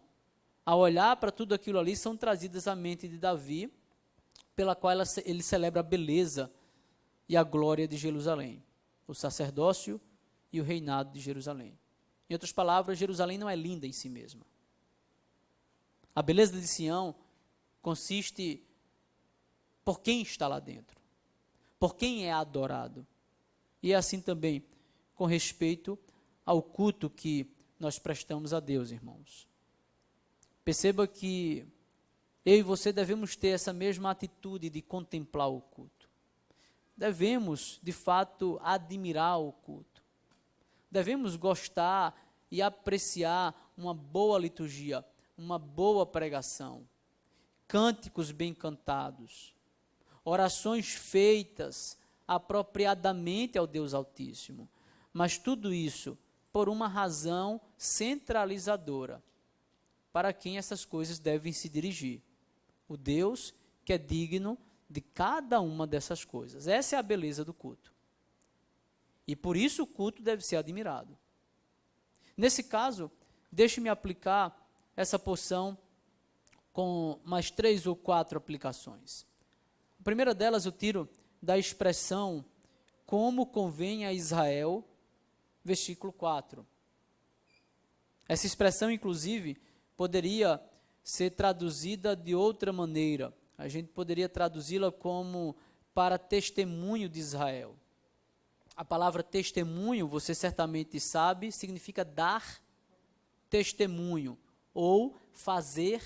ao olhar para tudo aquilo ali, são trazidas à mente de Davi, pela qual ele celebra a beleza e a glória de Jerusalém, o sacerdócio e o reinado de Jerusalém. Em outras palavras, Jerusalém não é linda em si mesma. A beleza de Sião consiste por quem está lá dentro, por quem é adorado. E é assim também com respeito ao culto que nós prestamos a Deus, irmãos. Perceba que eu e você devemos ter essa mesma atitude de contemplar o culto. Devemos, de fato, admirar o culto. Devemos gostar e apreciar uma boa liturgia, uma boa pregação, cânticos bem cantados, orações feitas apropriadamente ao Deus Altíssimo. Mas tudo isso por uma razão centralizadora, para quem essas coisas devem se dirigir. O Deus que é digno de cada uma dessas coisas. Essa é a beleza do culto. E por isso o culto deve ser admirado. Nesse caso, deixe-me aplicar essa porção com mais 3 ou 4 aplicações. A primeira delas eu tiro da expressão como convém a Israel, versículo 4. Essa expressão, inclusive, poderia ser traduzida de outra maneira. A gente poderia traduzi-la como para testemunho de Israel. A palavra testemunho, você certamente sabe, significa dar testemunho ou fazer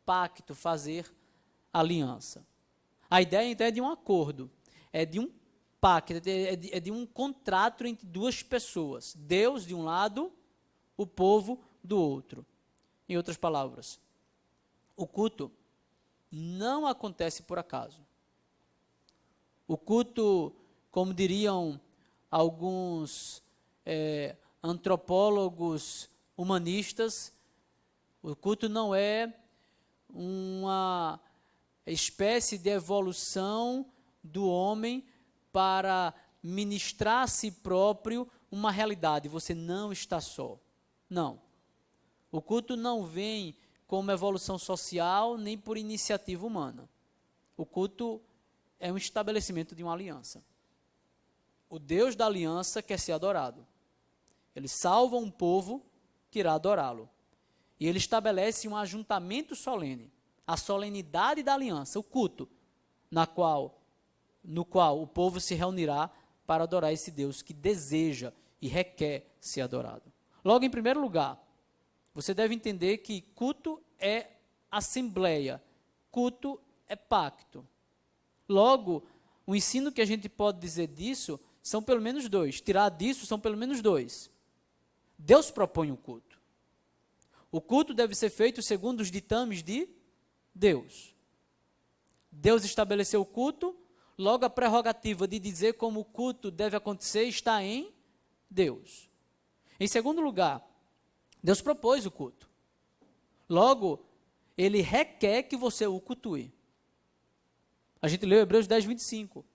pacto, fazer aliança. A ideia, então, é de um acordo, é de um pacto, é de um contrato entre duas pessoas. Deus de um lado, o povo do outro. Em outras palavras, o culto não acontece por acaso. O culto, como diriam alguns antropólogos humanistas, o culto não é uma espécie de evolução do homem para ministrar a si próprio uma realidade. Você não está só. Não. O culto não vem como evolução social, nem por iniciativa humana. O culto é um estabelecimento de uma aliança. O Deus da aliança quer ser adorado. Ele salva um povo que irá adorá-lo. e ele estabelece um ajuntamento solene, a solenidade da aliança, o culto, no qual o povo se reunirá para adorar esse Deus que deseja e requer ser adorado. Logo, em primeiro lugar, você deve entender que culto é assembleia, culto é pacto. Logo, o ensino que a gente pode dizer disso são pelo menos dois. Tirar disso são pelo menos dois. Deus propõe o culto. O culto deve ser feito segundo os ditames de Deus. Deus estabeleceu o culto, logo a prerrogativa de dizer como o culto deve acontecer está em Deus. Em segundo lugar, Deus propôs o culto. Logo, ele requer que você o cultue. A gente leu Hebreus 10, 25.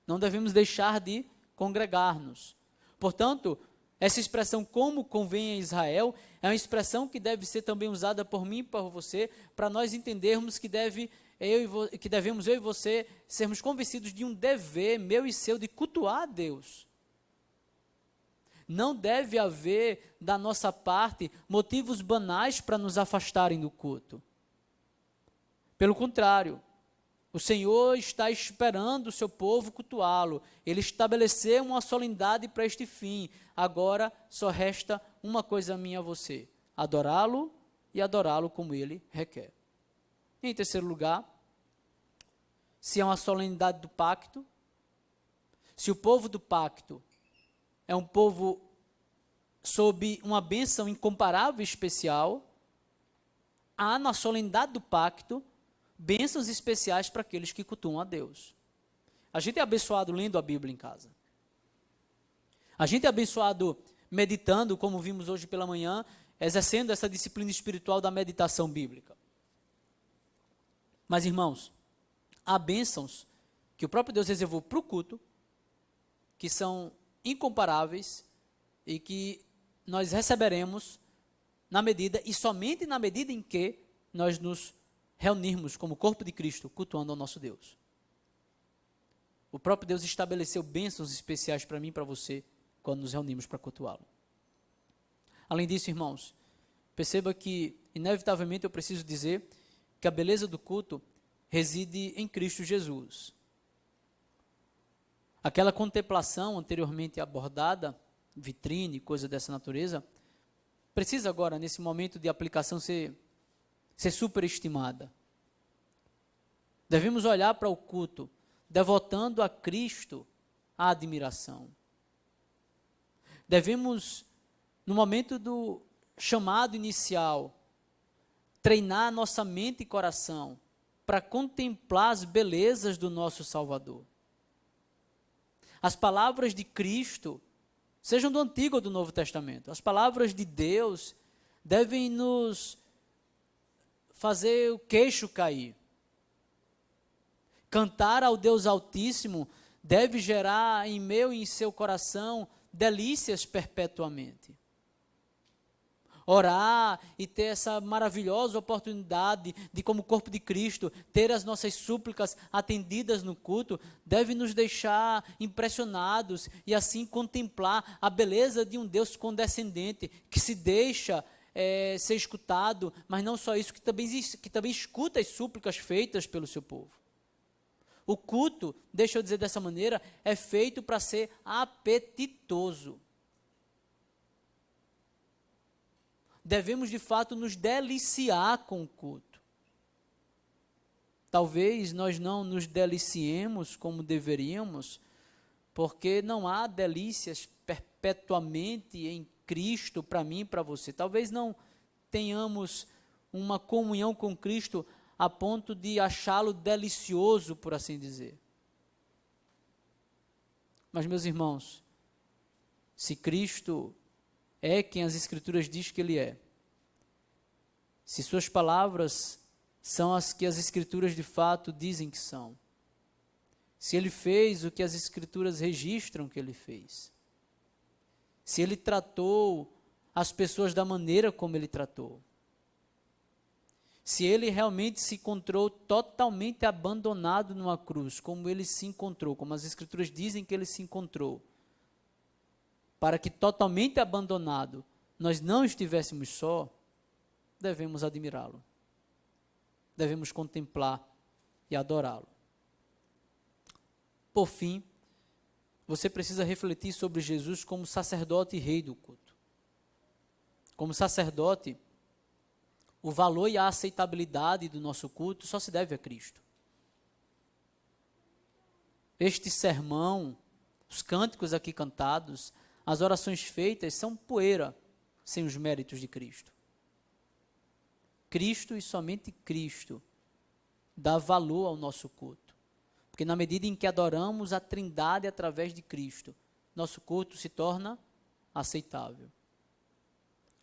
Não devemos deixar de congregar-nos. Portanto, essa expressão como convém a Israel é uma expressão que deve ser também usada por mim e por você, para nós entendermos que devemos eu e você sermos convencidos de um dever meu e seu de cultuar a Deus. Não deve haver da nossa parte motivos banais para nos afastarem do culto. Pelo contrário, o Senhor está esperando o seu povo cultuá-lo. Ele estabeleceu uma solenidade para este fim. Agora só resta uma coisa a mim e a você: adorá-lo e adorá-lo como ele requer. Em terceiro lugar, se é uma solenidade do pacto, se o povo do pacto é um povo sob uma bênção incomparável e especial, há na solenidade do pacto bênçãos especiais para aqueles que cultuam a Deus. A gente é abençoado lendo a Bíblia em casa. A gente é abençoado meditando, como vimos hoje pela manhã, exercendo essa disciplina espiritual da meditação bíblica. Mas, irmãos, há bênçãos que o próprio Deus reservou para o culto, que são incomparáveis e que nós receberemos na medida, e somente na medida em que nós nos reunirmos como corpo de Cristo, cultuando ao nosso Deus. O próprio Deus estabeleceu bênçãos especiais para mim e para você, quando nos reunimos para cultuá-lo. Além disso, irmãos, perceba que, inevitavelmente, eu preciso dizer que a beleza do culto reside em Cristo Jesus. Aquela contemplação anteriormente abordada, vitrine, coisa dessa natureza, precisa agora, nesse momento de aplicação, ser superestimada. Devemos olhar para o culto, devotando a Cristo a admiração. Devemos, no momento do chamado inicial, treinar nossa mente e coração para contemplar as belezas do nosso Salvador. As palavras de Cristo, sejam do Antigo ou do Novo Testamento, as palavras de Deus devem nos fazer o queixo cair. Cantar ao Deus Altíssimo deve gerar em meu e em seu coração delícias perpetuamente. Orar e ter essa maravilhosa oportunidade de, como corpo de Cristo, ter as nossas súplicas atendidas no culto, deve nos deixar impressionados e assim contemplar a beleza de um Deus condescendente, que se deixa ser escutado, mas não só isso, que também escuta as súplicas feitas pelo seu povo. O culto, deixa eu dizer dessa maneira, é feito para ser apetitoso. Devemos, de fato, nos deliciar com o culto. Talvez nós não nos deliciemos como deveríamos, porque não há delícias perpetuamente em Cristo para mim e para você. Talvez não tenhamos uma comunhão com Cristo a ponto de achá-lo delicioso, por assim dizer. Mas, meus irmãos, se Cristo é quem as Escrituras dizem que Ele é, se suas palavras são as que as Escrituras de fato dizem que são, se Ele fez o que as Escrituras registram que Ele fez, se Ele tratou as pessoas da maneira como Ele tratou, se Ele realmente se encontrou totalmente abandonado numa cruz, como Ele se encontrou, como as Escrituras dizem que Ele se encontrou, para que totalmente abandonado nós não estivéssemos só, devemos admirá-lo. Devemos contemplar e adorá-lo. Por fim, você precisa refletir sobre Jesus como sacerdote e rei do culto. Como sacerdote, o valor e a aceitabilidade do nosso culto só se deve a Cristo. Este sermão, os cânticos aqui cantados, as orações feitas são poeira sem os méritos de Cristo. Cristo e somente Cristo dá valor ao nosso culto. Porque na medida em que adoramos a Trindade através de Cristo, nosso culto se torna aceitável.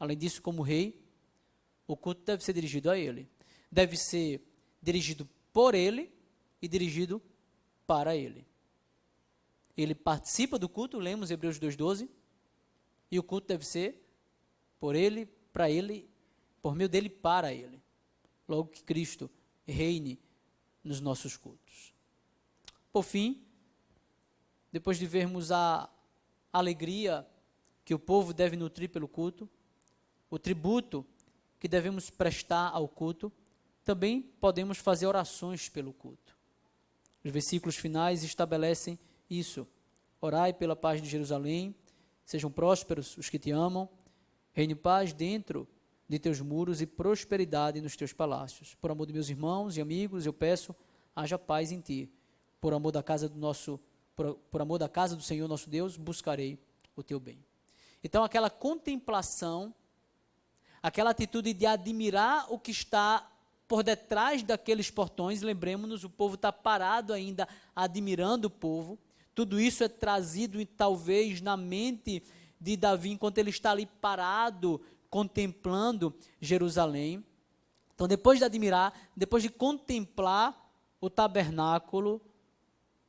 Além disso, como rei, o culto deve ser dirigido a Ele. Deve ser dirigido por Ele e dirigido para Ele. Ele participa do culto, lemos Hebreus 2:12, e o culto deve ser por Ele, para Ele, por meio dele, para Ele. Logo que Cristo reine nos nossos cultos. Por fim, depois de vermos a alegria que o povo deve nutrir pelo culto, o tributo que devemos prestar ao culto, também podemos fazer orações pelo culto. Os versículos finais estabelecem isso. Orai pela paz de Jerusalém, sejam prósperos os que te amam, reine paz dentro de teus muros e prosperidade nos teus palácios. Por amor de meus irmãos e amigos, eu peço, haja paz em ti. Por amor da casa do Senhor nosso Deus, buscarei o teu bem. Então, aquela contemplação, aquela atitude de admirar o que está por detrás daqueles portões, lembremos-nos, o povo está parado ainda, admirando o povo. Tudo isso é trazido, talvez, na mente de Davi, enquanto ele está ali parado, contemplando Jerusalém. Então, depois de admirar, depois de contemplar o tabernáculo,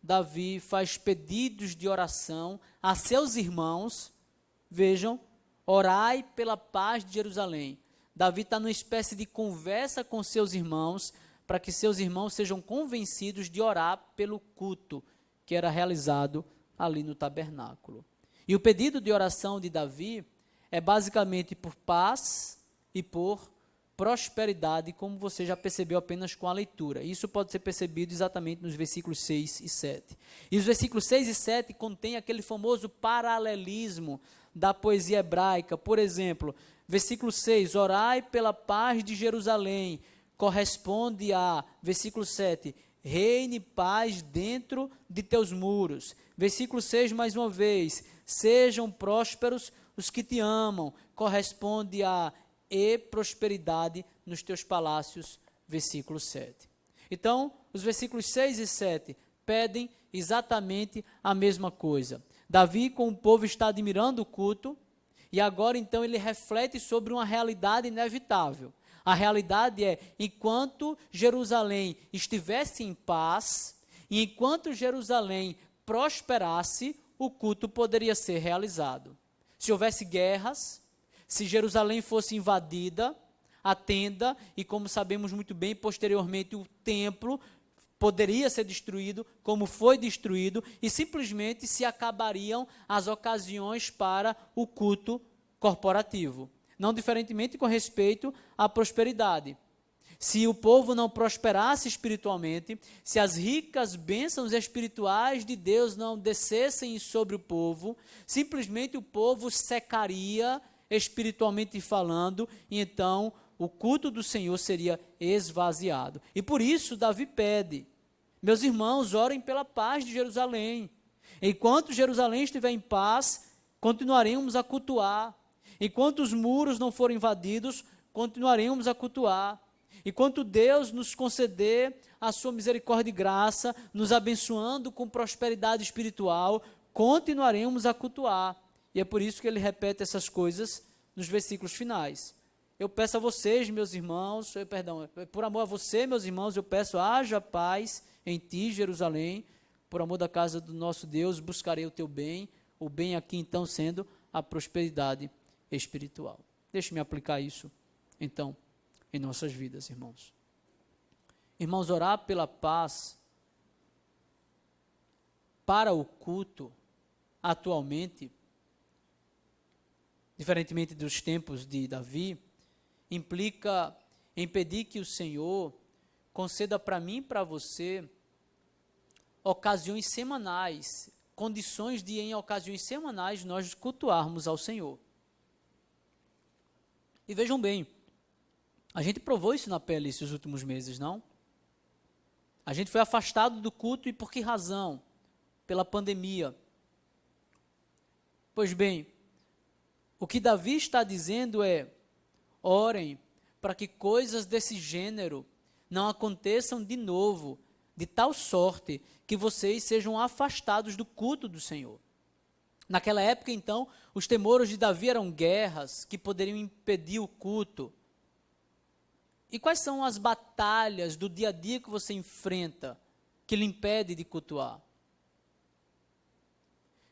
Davi faz pedidos de oração a seus irmãos. Vejam, orai pela paz de Jerusalém. Davi está numa espécie de conversa com seus irmãos, para que seus irmãos sejam convencidos de orar pelo culto que era realizado ali no tabernáculo. E o pedido de oração de Davi é basicamente por paz e por prosperidade, como você já percebeu apenas com a leitura. Isso pode ser percebido exatamente nos versículos 6 e 7. E os versículos 6 e 7 contêm aquele famoso paralelismo da poesia hebraica. Por exemplo, versículo 6, orai pela paz de Jerusalém, corresponde a, versículo 7, reine paz dentro de teus muros. Versículo 6, mais uma vez, sejam prósperos os que te amam, corresponde a e prosperidade nos teus palácios, versículo 7. Então, os versículos 6 e 7 pedem exatamente a mesma coisa. Davi, com o povo, está admirando o culto, e agora, então, ele reflete sobre uma realidade inevitável. A realidade é, enquanto Jerusalém estivesse em paz, e enquanto Jerusalém prosperasse, o culto poderia ser realizado. Se houvesse guerras, se Jerusalém fosse invadida, a tenda, e como sabemos muito bem, posteriormente o templo poderia ser destruído, como foi destruído, e simplesmente se acabariam as ocasiões para o culto corporativo. Não diferentemente com respeito à prosperidade. Se o povo não prosperasse espiritualmente, se as ricas bênçãos espirituais de Deus não descessem sobre o povo, simplesmente o povo secaria espiritualmente falando, e então o culto do Senhor seria esvaziado. E por isso Davi pede, meus irmãos, orem pela paz de Jerusalém. Enquanto Jerusalém estiver em paz, continuaremos a cultuar. Enquanto os muros não forem invadidos, continuaremos a cultuar. Enquanto Deus nos conceder a sua misericórdia e graça, nos abençoando com prosperidade espiritual, continuaremos a cultuar. E é por isso que ele repete essas coisas nos versículos finais. Eu peço a vocês, meus irmãos, por amor a você, meus irmãos, eu peço, haja paz em ti, Jerusalém, por amor da casa do nosso Deus, buscarei o teu bem, o bem aqui então sendo a prosperidade espiritual. Deixe-me aplicar isso, então, em nossas vidas, irmãos. Irmãos, orar pela paz para o culto, atualmente, diferentemente dos tempos de Davi, implica em pedir que o Senhor conceda para mim e para você ocasiões semanais, condições de em ocasiões semanais nós cultuarmos ao Senhor. E vejam bem, a gente provou isso na pele esses últimos meses, não? A gente foi afastado do culto e por que razão? Pela pandemia. Pois bem, o que Davi está dizendo é: orem para que coisas desse gênero não aconteçam de novo, de tal sorte que vocês sejam afastados do culto do Senhor. Naquela época, então, os temores de Davi eram guerras que poderiam impedir o culto. E quais são as batalhas do dia a dia que você enfrenta que lhe impede de cultuar?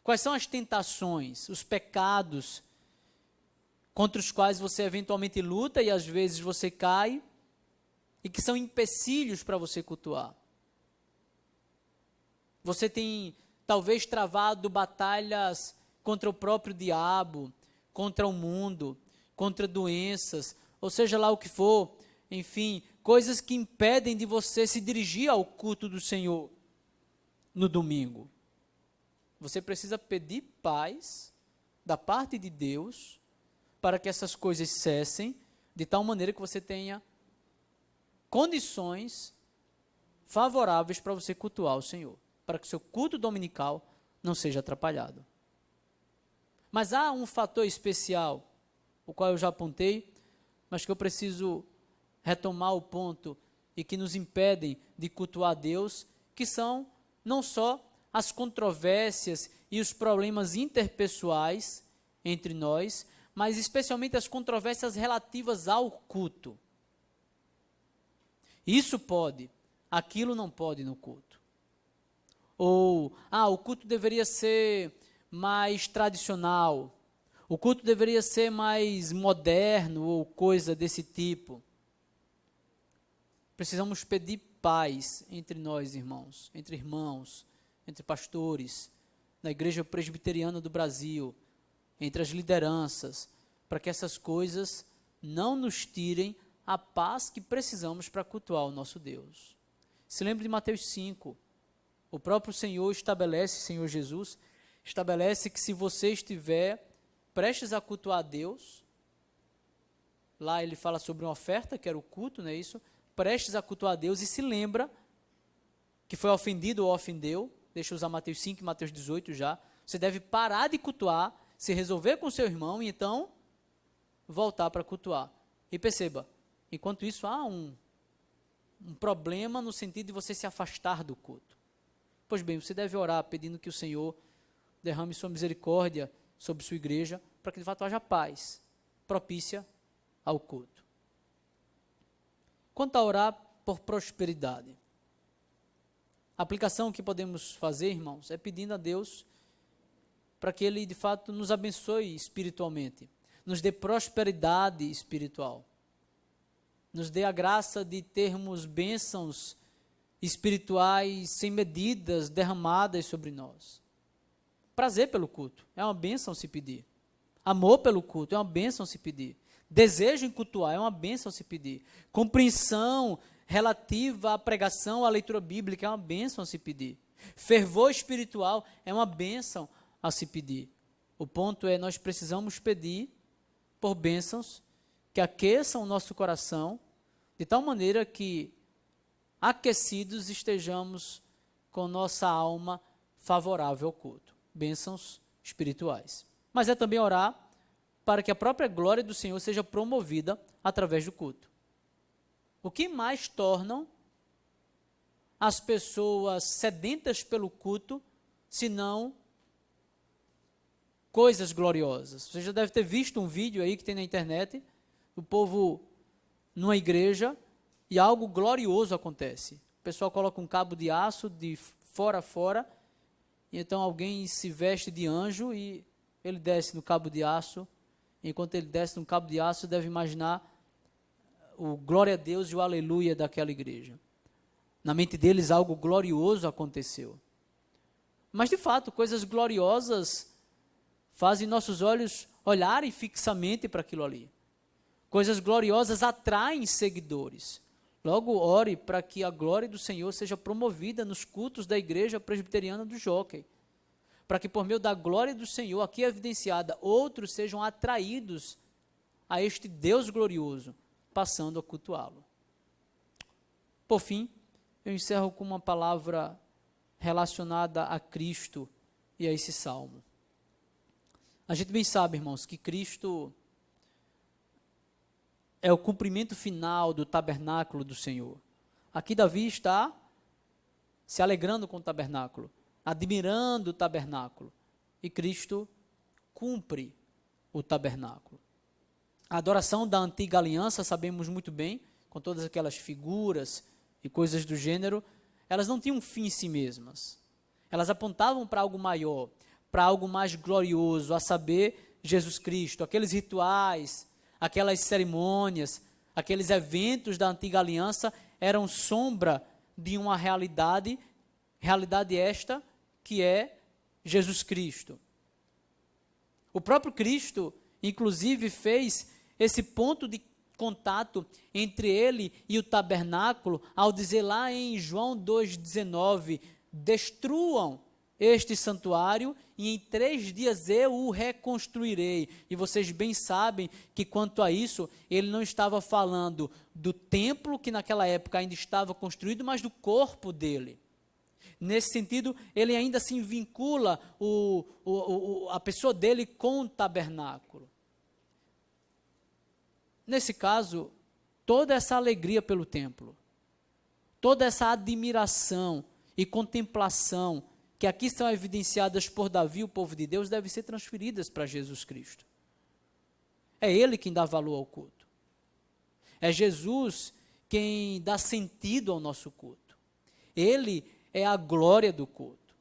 Quais são as tentações, os pecados contra os quais você eventualmente luta e às vezes você cai e que são empecilhos para você cultuar? Você tem talvez travado batalhas contra o próprio diabo, contra o mundo, contra doenças, ou seja lá o que for, enfim, coisas que impedem de você se dirigir ao culto do Senhor no domingo. Você precisa pedir paz da parte de Deus para que essas coisas cessem, de tal maneira que você tenha condições favoráveis para você cultuar o Senhor, para que o seu culto dominical não seja atrapalhado. Mas há um fator especial, o qual eu já apontei, mas que eu preciso retomar o ponto e que nos impedem de cultuar a Deus, que são não só as controvérsias e os problemas interpessoais entre nós, mas especialmente as controvérsias relativas ao culto. Isso pode, aquilo não pode no culto. Ou, o culto deveria ser mais tradicional, o culto deveria ser mais moderno, ou coisa desse tipo. Precisamos pedir paz entre nós, irmãos, entre pastores, na Igreja Presbiteriana do Brasil, entre as lideranças, para que essas coisas não nos tirem a paz que precisamos para cultuar o nosso Deus. Se lembre de Mateus 5, o próprio Senhor Jesus, estabelece que se você estiver prestes a cultuar a Deus, lá ele fala sobre uma oferta, que era o culto, não é isso? Prestes a cultuar a Deus e se lembra que foi ofendido ou ofendeu, deixa eu usar Mateus 5 e Mateus 18 já, você deve parar de cultuar, se resolver com seu irmão e então voltar para cultuar. E perceba, enquanto isso há um problema no sentido de você se afastar do culto. Pois bem, você deve orar pedindo que o Senhor derrame sua misericórdia sobre sua igreja, para que de fato haja paz propícia ao culto. Quanto a orar por prosperidade, a aplicação que podemos fazer, irmãos, é pedindo a Deus para que Ele de fato nos abençoe espiritualmente, nos dê prosperidade espiritual, nos dê a graça de termos bênçãos espirituais sem medidas derramadas sobre nós. Prazer pelo culto é uma bênção se pedir. Amor pelo culto é uma bênção se pedir. Desejo em cultuar é uma bênção se pedir. Compreensão relativa à pregação, à leitura bíblica é uma bênção se pedir. Fervor espiritual é uma bênção a se pedir. O ponto é, nós precisamos pedir por bênçãos que aqueçam o nosso coração, de tal maneira que, aquecidos, estejamos com nossa alma favorável ao culto. Bênçãos espirituais. Mas é também orar para que a própria glória do Senhor seja promovida através do culto. O que mais tornam as pessoas sedentas pelo culto, senão coisas gloriosas? Você já deve ter visto um vídeo aí que tem na internet, o povo numa igreja e algo glorioso acontece. O pessoal coloca um cabo de aço de fora a fora, e então alguém se veste de anjo e ele desce no cabo de aço. Enquanto ele desce no cabo de aço, deve imaginar o glória a Deus e o aleluia daquela igreja. Na mente deles algo glorioso aconteceu. Mas de fato, coisas gloriosas fazem nossos olhos olharem fixamente para aquilo ali. Coisas gloriosas atraem seguidores. Logo, ore para que a glória do Senhor seja promovida nos cultos da Igreja Presbiteriana do Jockey. Para que por meio da glória do Senhor, aqui evidenciada, outros sejam atraídos a este Deus glorioso, passando a cultuá-lo. Por fim, eu encerro com uma palavra relacionada a Cristo e a esse salmo. A gente bem sabe, irmãos, que Cristo é o cumprimento final do tabernáculo do Senhor. Aqui Davi está se alegrando com o tabernáculo, admirando o tabernáculo, e Cristo cumpre o tabernáculo. A adoração da antiga aliança, sabemos muito bem, com todas aquelas figuras e coisas do gênero, elas não tinham um fim em si mesmas. Elas apontavam para algo maior, para algo mais glorioso, a saber, Jesus Cristo. Aqueles rituais, aquelas cerimônias, aqueles eventos da antiga aliança eram sombra de uma realidade esta que é Jesus Cristo. O próprio Cristo, inclusive, fez esse ponto de contato entre ele e o tabernáculo, ao dizer lá em João 2,19, destruam este santuário e em 3 dias eu o reconstruirei. E vocês bem sabem que quanto a isso, ele não estava falando do templo que naquela época ainda estava construído, mas do corpo dele. Nesse sentido, ele ainda assim vincula a pessoa dele com o tabernáculo. Nesse caso, toda essa alegria pelo templo, toda essa admiração e contemplação que aqui são evidenciadas por Davi, o povo de Deus, devem ser transferidas para Jesus Cristo. É Ele quem dá valor ao culto. É Jesus quem dá sentido ao nosso culto. Ele é a glória do culto.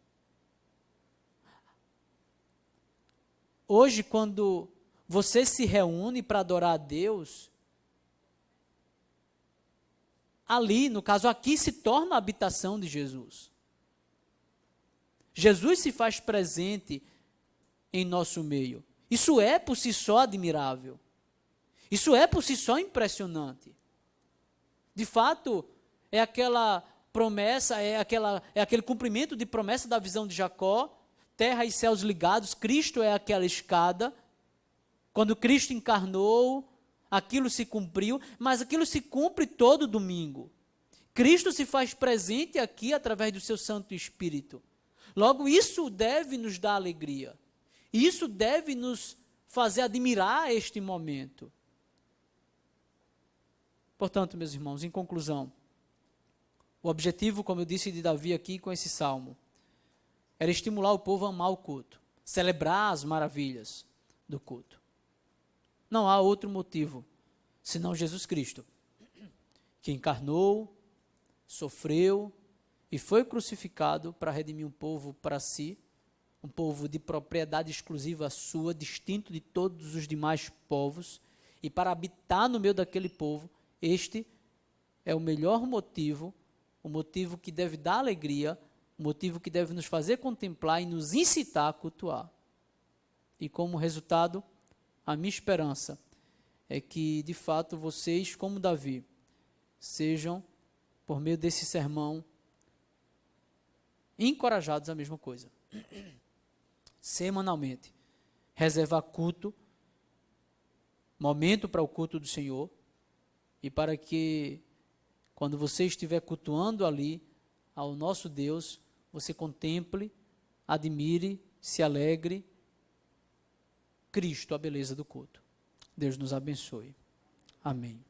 Hoje, quando você se reúne para adorar a Deus, ali, no caso aqui, se torna a habitação de Jesus. Jesus se faz presente em nosso meio. Isso é por si só admirável. Isso é por si só impressionante. De fato, é aquela promessa, é aquele cumprimento de promessa da visão de Jacó, terra e céus ligados, Cristo é aquela escada. Quando Cristo encarnou, aquilo se cumpriu, mas aquilo se cumpre todo domingo. Cristo se faz presente aqui através do seu Santo Espírito. Logo, isso deve nos dar alegria. Isso deve nos fazer admirar este momento. Portanto, meus irmãos, em conclusão, o objetivo, como eu disse de Davi aqui com esse salmo, era estimular o povo a amar o culto, celebrar as maravilhas do culto. Não há outro motivo, senão Jesus Cristo, que encarnou, sofreu e foi crucificado para redimir um povo para si, um povo de propriedade exclusiva sua, distinto de todos os demais povos, e para habitar no meio daquele povo. Este é o melhor motivo, o motivo que deve dar alegria, o motivo que deve nos fazer contemplar e nos incitar a cultuar. E como resultado, a minha esperança é que, de fato, vocês, como Davi, sejam, por meio desse sermão, encorajados a mesma coisa. Semanalmente, reservar culto, momento para o culto do Senhor, e para que, quando você estiver cultuando ali ao nosso Deus, você contemple, admire, se alegre, Cristo, a beleza do culto. Deus nos abençoe. Amém.